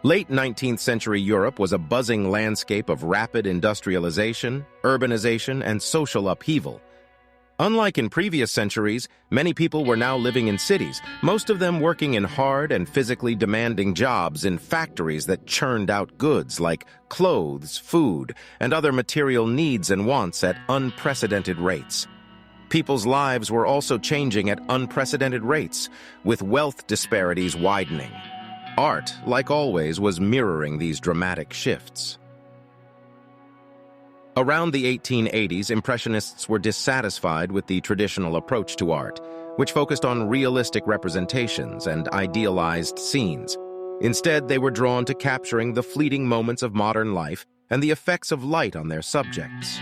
Late 19th century Europe was a buzzing landscape of rapid industrialization, urbanization, and social upheaval. Unlike in previous centuries, many people were now living in cities, most of them working in hard and physically demanding jobs in factories that churned out goods like clothes, food, and other material needs and wants at unprecedented rates. People's lives were also changing at unprecedented rates, with wealth disparities widening. Art, like always, was mirroring these dramatic shifts. Around the 1880s, Impressionists were dissatisfied with the traditional approach to art, which focused on realistic representations and idealized scenes. Instead, they were drawn to capturing the fleeting moments of modern life and the effects of light on their subjects.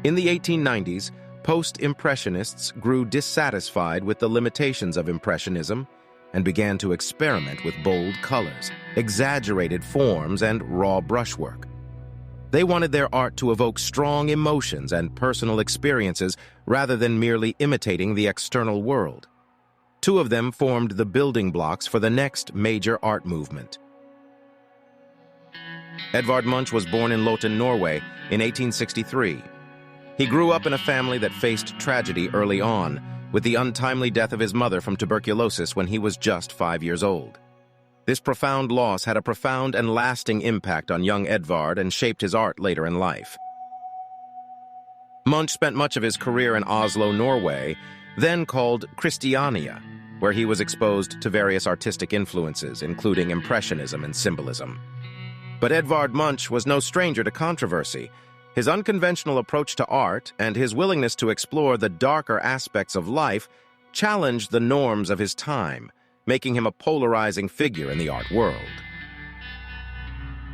In the 1890s, post-Impressionists grew dissatisfied with the limitations of Impressionism and began to experiment with bold colors, exaggerated forms, and raw brushwork. They wanted their art to evoke strong emotions and personal experiences rather than merely imitating the external world. Two of them formed the building blocks for the next major art movement. Edvard Munch was born in Loten, Norway, in 1863. He grew up in a family that faced tragedy early on, with the untimely death of his mother from tuberculosis when he was just 5 years old. This profound loss had a profound and lasting impact on young Edvard and shaped his art later in life. Munch spent much of his career in Oslo, Norway, then called Christiania, where he was exposed to various artistic influences, including Impressionism and Symbolism. But Edvard Munch was no stranger to controversy. His unconventional approach to art and his willingness to explore the darker aspects of life challenged the norms of his time, making him a polarizing figure in the art world.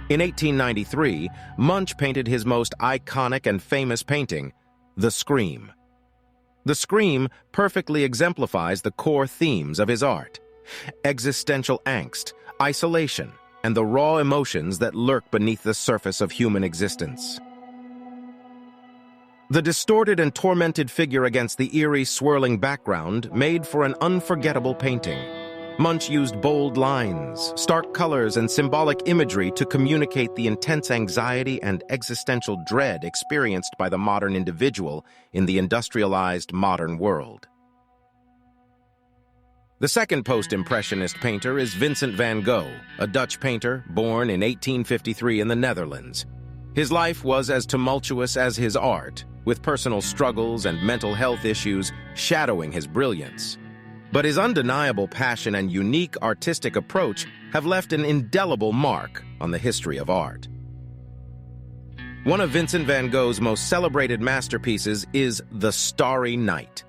In 1893, Munch painted his most iconic and famous painting, The Scream. The Scream perfectly exemplifies the core themes of his art: existential angst, isolation, and the raw emotions that lurk beneath the surface of human existence. The distorted and tormented figure against the eerie, swirling background made for an unforgettable painting. Munch used bold lines, stark colors, and symbolic imagery to communicate the intense anxiety and existential dread experienced by the modern individual in the industrialized modern world. The second post-impressionist painter is Vincent van Gogh, a Dutch painter born in 1853 in the Netherlands. His life was as tumultuous as his art, with personal struggles and mental health issues shadowing his brilliance. But his undeniable passion and unique artistic approach have left an indelible mark on the history of art. One of Vincent van Gogh's most celebrated masterpieces is The Starry Night.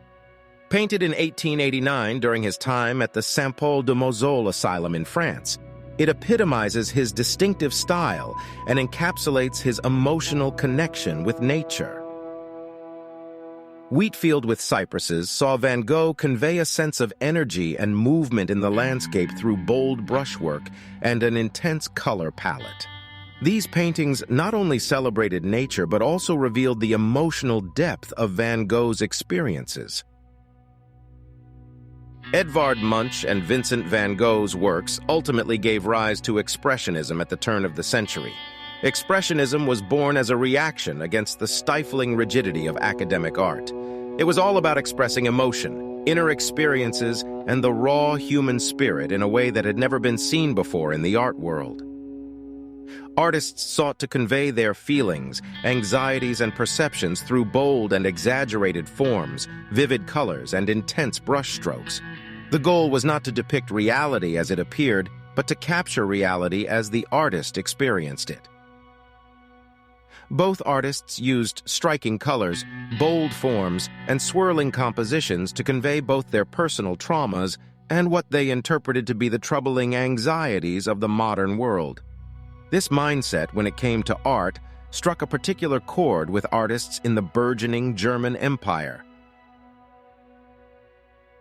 Painted in 1889 during his time at the Saint-Paul-de-Moselle Asylum in France, it epitomizes his distinctive style and encapsulates his emotional connection with nature. Wheatfield with Cypresses saw Van Gogh convey a sense of energy and movement in the landscape through bold brushwork and an intense color palette. These paintings not only celebrated nature but also revealed the emotional depth of Van Gogh's experiences. Edvard Munch and Vincent van Gogh's works ultimately gave rise to Expressionism at the turn of the century. Expressionism was born as a reaction against the stifling rigidity of academic art. It was all about expressing emotion, inner experiences, and the raw human spirit in a way that had never been seen before in the art world. Artists sought to convey their feelings, anxieties, and perceptions through bold and exaggerated forms, vivid colors, and intense brushstrokes. The goal was not to depict reality as it appeared, but to capture reality as the artist experienced it. Both artists used striking colors, bold forms, and swirling compositions to convey both their personal traumas and what they interpreted to be the troubling anxieties of the modern world. This mindset, when it came to art, struck a particular chord with artists in the burgeoning German Empire.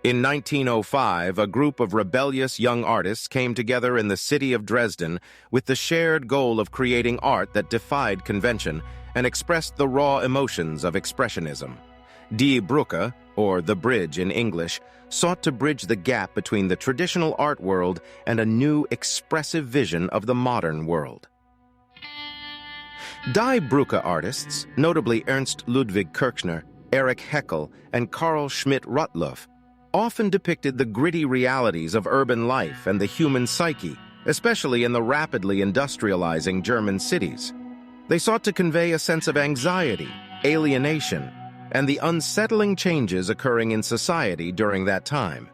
In 1905, a group of rebellious young artists came together in the city of Dresden with the shared goal of creating art that defied convention and expressed the raw emotions of Expressionism. Die Brücke, or The Bridge in English, sought to bridge the gap between the traditional art world and a new expressive vision of the modern world. Die Brücke artists, notably Ernst Ludwig Kirchner, Erich Heckel, and Carl Schmidt-Rottluff, often depicted the gritty realities of urban life and the human psyche, especially in the rapidly industrializing German cities. They sought to convey a sense of anxiety, alienation, and the unsettling changes occurring in society during that time.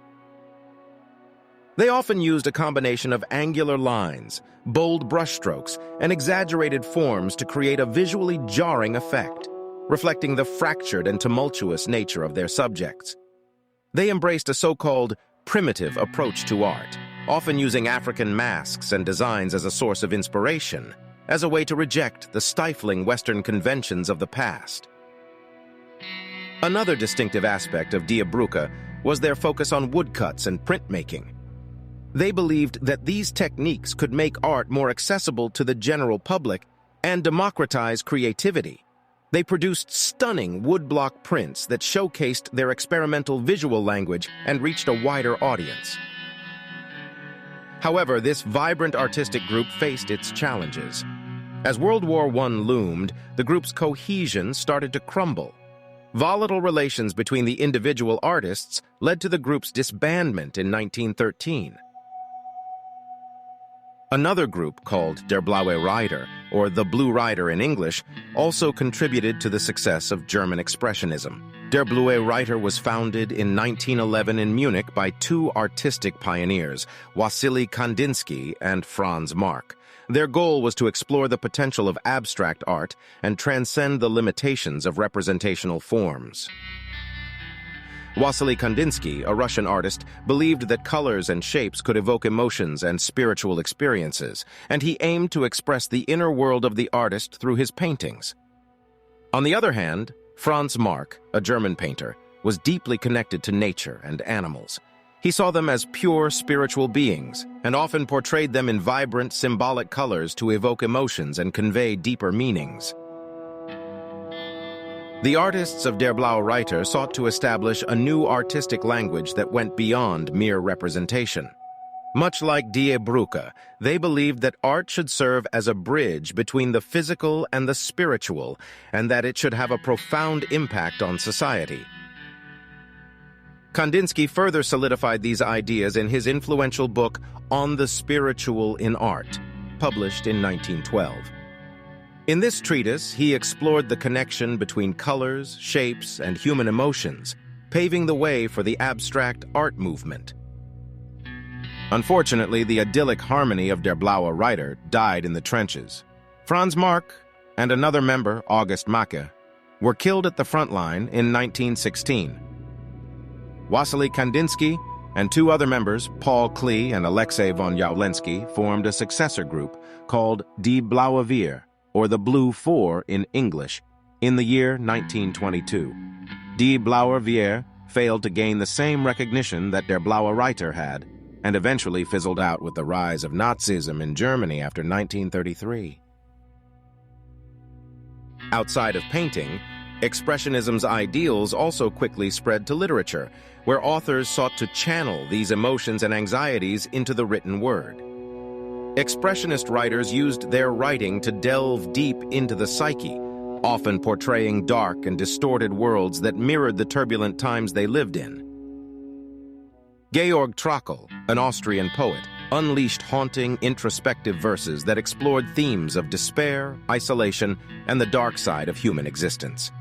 They often used a combination of angular lines, bold brushstrokes, and exaggerated forms to create a visually jarring effect, reflecting the fractured and tumultuous nature of their subjects. They embraced a so-called primitive approach to art, often using African masks and designs as a source of inspiration, as a way to reject the stifling Western conventions of the past. Another distinctive aspect of Die Brücke was their focus on woodcuts and printmaking. They believed that these techniques could make art more accessible to the general public and democratize creativity. They produced stunning woodblock prints that showcased their experimental visual language and reached a wider audience. However, this vibrant artistic group faced its challenges. As World War I loomed, the group's cohesion started to crumble. Volatile relations between the individual artists led to the group's disbandment in 1913. Another group called Der Blaue Reiter, or the Blue Rider in English, also contributed to the success of German Expressionism. Der Blaue Reiter was founded in 1911 in Munich by two artistic pioneers, Wassily Kandinsky and Franz Marc. Their goal was to explore the potential of abstract art and transcend the limitations of representational forms. Wassily Kandinsky, a Russian artist, believed that colors and shapes could evoke emotions and spiritual experiences, and he aimed to express the inner world of the artist through his paintings. On the other hand, Franz Marc, a German painter, was deeply connected to nature and animals. He saw them as pure spiritual beings and often portrayed them in vibrant, symbolic colors to evoke emotions and convey deeper meanings. The artists of Der Blaue Reiter sought to establish a new artistic language that went beyond mere representation. Much like Die Brücke, they believed that art should serve as a bridge between the physical and the spiritual, and that it should have a profound impact on society. Kandinsky further solidified these ideas in his influential book On the Spiritual in Art, published in 1912. In this treatise, he explored the connection between colors, shapes, and human emotions, paving the way for the abstract art movement. Unfortunately, the idyllic harmony of Der Blaue Reiter died in the trenches. Franz Marc and another member, August Macke, were killed at the front line in 1916. Wassily Kandinsky and two other members, Paul Klee and Alexei von Jawlensky, formed a successor group called Die Blaue Vier, or the Blue Four in English, in the year 1922. Die Blaue Vier failed to gain the same recognition that Der Blaue Reiter had, and eventually fizzled out with the rise of Nazism in Germany after 1933. Outside of painting, Expressionism's ideals also quickly spread to literature, where authors sought to channel these emotions and anxieties into the written word. Expressionist writers used their writing to delve deep into the psyche, often portraying dark and distorted worlds that mirrored the turbulent times they lived in. Georg Trakl, an Austrian poet, unleashed haunting, introspective verses that explored themes of despair, isolation, and the dark side of human existence.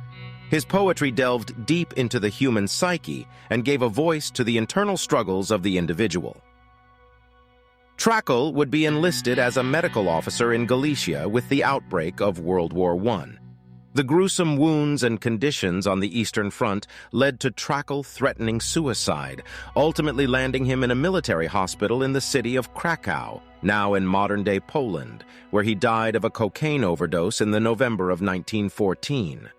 His poetry delved deep into the human psyche and gave a voice to the internal struggles of the individual. Trakl would be enlisted as a medical officer in Galicia with the outbreak of World War I. The gruesome wounds and conditions on the Eastern Front led to Trakl threatening suicide, ultimately landing him in a military hospital in the city of Krakow, now in modern-day Poland, where he died of a cocaine overdose in the November of 1914.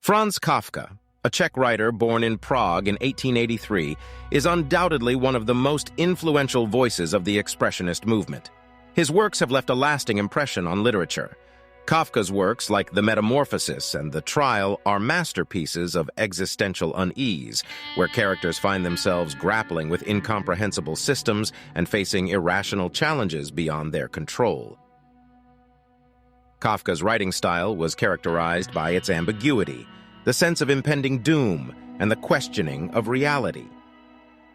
Franz Kafka, a Czech writer born in Prague in 1883, is undoubtedly one of the most influential voices of the Expressionist movement. His works have left a lasting impression on literature. Kafka's works, like The Metamorphosis and The Trial, are masterpieces of existential unease, where characters find themselves grappling with incomprehensible systems and facing irrational challenges beyond their control. Kafka's writing style was characterized by its ambiguity, the sense of impending doom, and the questioning of reality.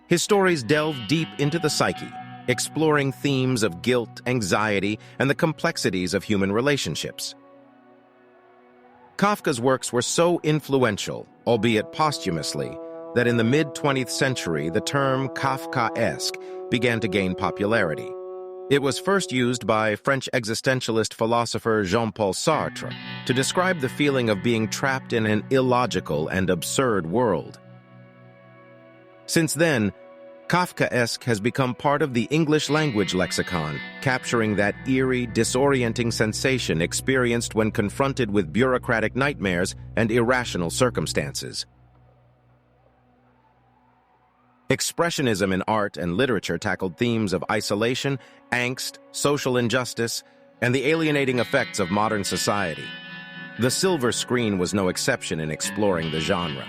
His stories delve deep into the psyche, exploring themes of guilt, anxiety, and the complexities of human relationships. Kafka's works were so influential, albeit posthumously, that in the mid-20th century the term Kafkaesque began to gain popularity. It was first used by French existentialist philosopher Jean-Paul Sartre to describe the feeling of being trapped in an illogical and absurd world. Since then, Kafkaesque has become part of the English language lexicon, capturing that eerie, disorienting sensation experienced when confronted with bureaucratic nightmares and irrational circumstances. Expressionism in art and literature tackled themes of isolation, angst, social injustice, and the alienating effects of modern society. The silver screen was no exception in exploring the genre.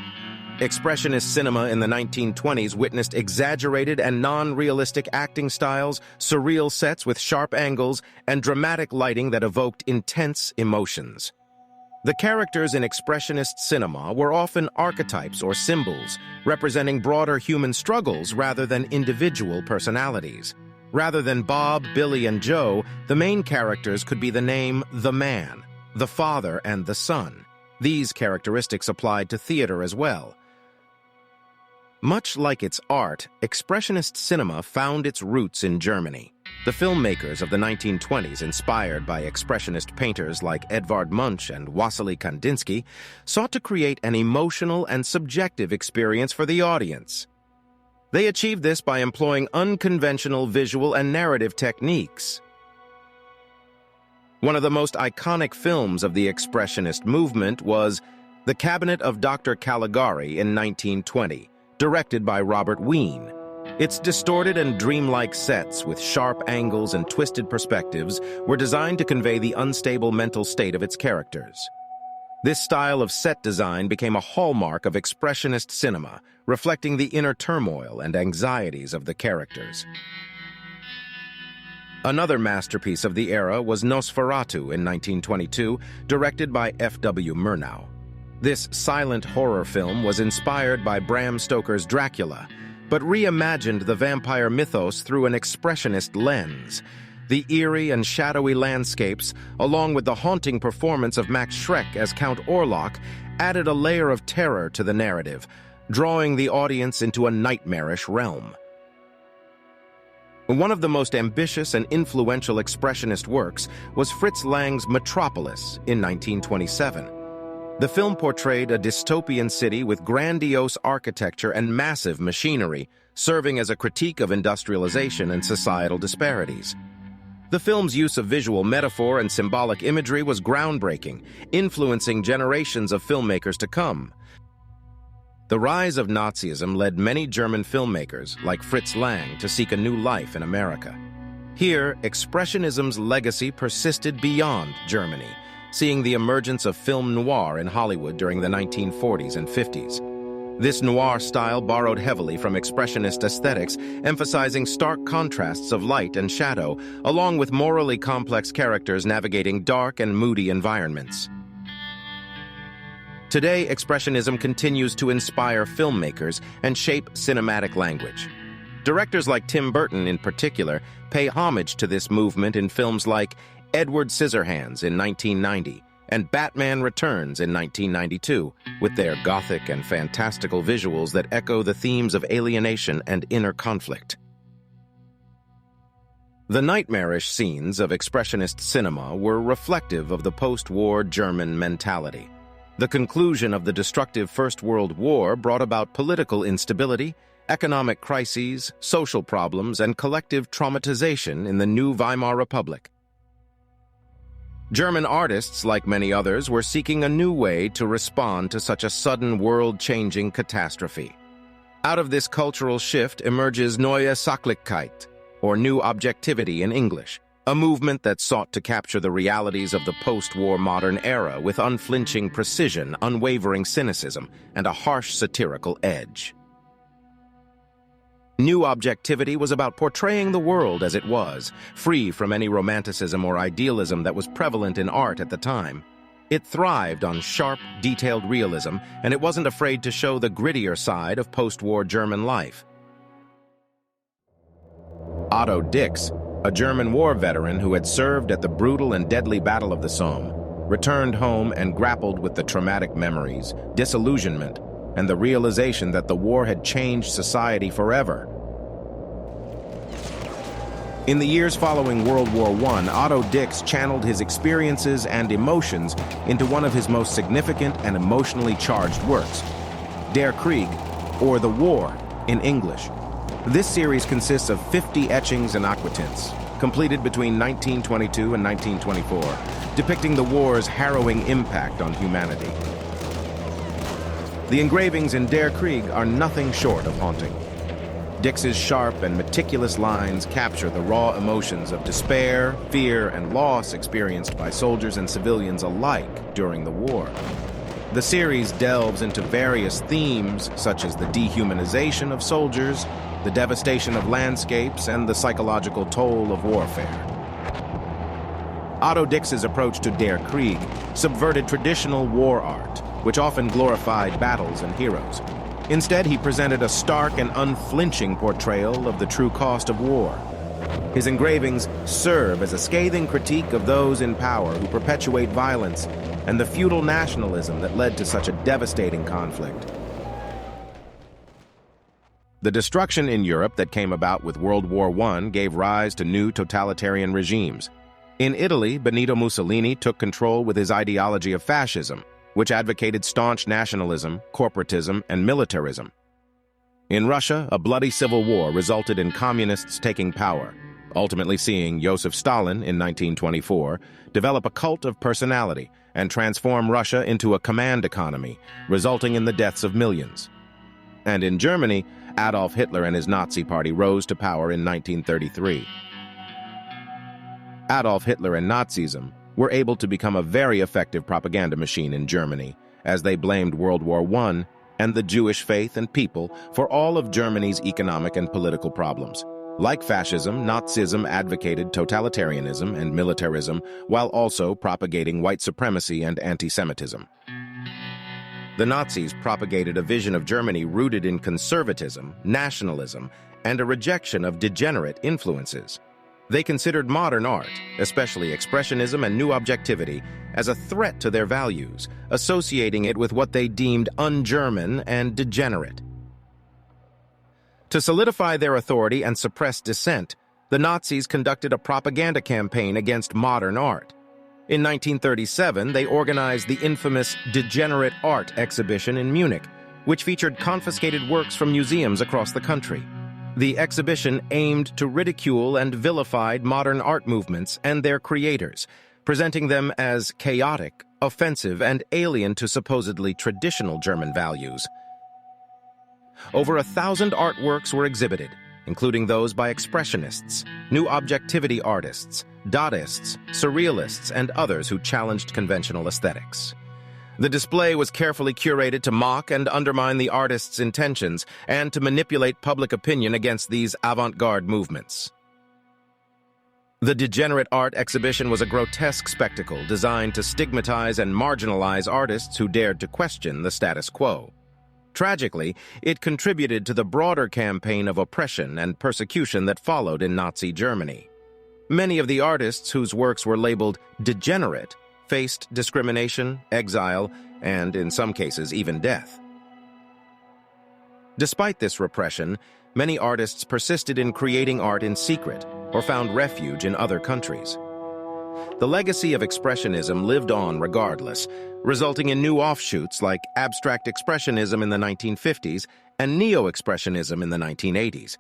Expressionist cinema in the 1920s witnessed exaggerated and non-realistic acting styles, surreal sets with sharp angles, and dramatic lighting that evoked intense emotions. The characters in Expressionist cinema were often archetypes or symbols, representing broader human struggles rather than individual personalities. Rather than Bob, Billy, and Joe, the main characters could be the name the man, the father, and the son. These characteristics applied to theater as well. Much like its art, Expressionist cinema found its roots in Germany. The filmmakers of the 1920s, inspired by Expressionist painters like Edvard Munch and Wassily Kandinsky, sought to create an emotional and subjective experience for the audience. They achieved this by employing unconventional visual and narrative techniques. One of the most iconic films of the Expressionist movement was The Cabinet of Dr. Caligari in 1920, directed by Robert Wiene. Its distorted and dreamlike sets with sharp angles and twisted perspectives were designed to convey the unstable mental state of its characters. This style of set design became a hallmark of Expressionist cinema, reflecting the inner turmoil and anxieties of the characters. Another masterpiece of the era was Nosferatu in 1922, directed by F.W. Murnau. This silent horror film was inspired by Bram Stoker's Dracula, but reimagined the vampire mythos through an expressionist lens. The eerie and shadowy landscapes, along with the haunting performance of Max Schreck as Count Orlok, added a layer of terror to the narrative, drawing the audience into a nightmarish realm. One of the most ambitious and influential expressionist works was Fritz Lang's Metropolis in 1927. The film portrayed a dystopian city with grandiose architecture and massive machinery, serving as a critique of industrialization and societal disparities. The film's use of visual metaphor and symbolic imagery was groundbreaking, influencing generations of filmmakers to come. The rise of Nazism led many German filmmakers, like Fritz Lang, to seek a new life in America. Here, Expressionism's legacy persisted beyond Germany, seeing the emergence of film noir in Hollywood during the 1940s and 50s. This noir style borrowed heavily from Expressionist aesthetics, emphasizing stark contrasts of light and shadow, along with morally complex characters navigating dark and moody environments. Today, Expressionism continues to inspire filmmakers and shape cinematic language. Directors like Tim Burton, in particular, pay homage to this movement in films like Edward Scissorhands in 1990 and Batman Returns in 1992, with their gothic and fantastical visuals that echo the themes of alienation and inner conflict. The nightmarish scenes of Expressionist cinema were reflective of the post-war German mentality. The conclusion of the destructive First World War brought about political instability, economic crises, social problems, and collective traumatization in the new Weimar Republic. German artists, like many others, were seeking a new way to respond to such a sudden world-changing catastrophe. Out of this cultural shift emerges Neue Sachlichkeit, or New Objectivity in English, a movement that sought to capture the realities of the post-war modern era with unflinching precision, unwavering cynicism, and a harsh satirical edge. New Objectivity was about portraying the world as it was, free from any romanticism or idealism that was prevalent in art at the time. It thrived on sharp, detailed realism, and it wasn't afraid to show the grittier side of post-war German life. Otto Dix, a German war veteran who had served at the brutal and deadly Battle of the Somme, returned home and grappled with the traumatic memories, disillusionment, and the realization that the war had changed society forever. In the years following World War I, Otto Dix channeled his experiences and emotions into one of his most significant and emotionally charged works, Der Krieg, or The War in English. This series consists of 50 etchings and aquatints, completed between 1922 and 1924, depicting the war's harrowing impact on humanity. The engravings in Der Krieg are nothing short of haunting. Dix's sharp and meticulous lines capture the raw emotions of despair, fear, and loss experienced by soldiers and civilians alike during the war. The series delves into various themes such as the dehumanization of soldiers, the devastation of landscapes, and the psychological toll of warfare. Otto Dix's approach to Der Krieg subverted traditional war art, which often glorified battles and heroes. Instead, he presented a stark and unflinching portrayal of the true cost of war. His engravings serve as a scathing critique of those in power who perpetuate violence and the feudal nationalism that led to such a devastating conflict. The destruction in Europe that came about with World War I gave rise to new totalitarian regimes. In Italy, Benito Mussolini took control with his ideology of fascism, which advocated staunch nationalism, corporatism, and militarism. In Russia, a bloody civil war resulted in communists taking power, ultimately seeing Joseph Stalin in 1924 develop a cult of personality and transform Russia into a command economy, resulting in the deaths of millions. And in Germany, Adolf Hitler and his Nazi Party rose to power in 1933. Adolf Hitler and Nazism were able to become a very effective propaganda machine in Germany, as they blamed World War I and the Jewish faith and people for all of Germany's economic and political problems. Like fascism, Nazism advocated totalitarianism and militarism while also propagating white supremacy and anti-Semitism. The Nazis propagated a vision of Germany rooted in conservatism, nationalism, and a rejection of degenerate influences. They considered modern art, especially Expressionism and New Objectivity, as a threat to their values, associating it with what they deemed un-German and degenerate. To solidify their authority and suppress dissent, the Nazis conducted a propaganda campaign against modern art. In 1937, they organized the infamous Degenerate Art exhibition in Munich, which featured confiscated works from museums across the country. The exhibition aimed to ridicule and vilified modern art movements and their creators, presenting them as chaotic, offensive, and alien to supposedly traditional German values. Over 1,000 artworks were exhibited, including those by Expressionists, New Objectivity artists, Dadaists, Surrealists, and others who challenged conventional aesthetics. The display was carefully curated to mock and undermine the artists' intentions and to manipulate public opinion against these avant-garde movements. The Degenerate Art exhibition was a grotesque spectacle designed to stigmatize and marginalize artists who dared to question the status quo. Tragically, it contributed to the broader campaign of oppression and persecution that followed in Nazi Germany. Many of the artists whose works were labeled degenerate faced discrimination, exile, and, in some cases, even death. Despite this repression, many artists persisted in creating art in secret or found refuge in other countries. The legacy of Expressionism lived on regardless, resulting in new offshoots like Abstract Expressionism in the 1950s and Neo-Expressionism in the 1980s,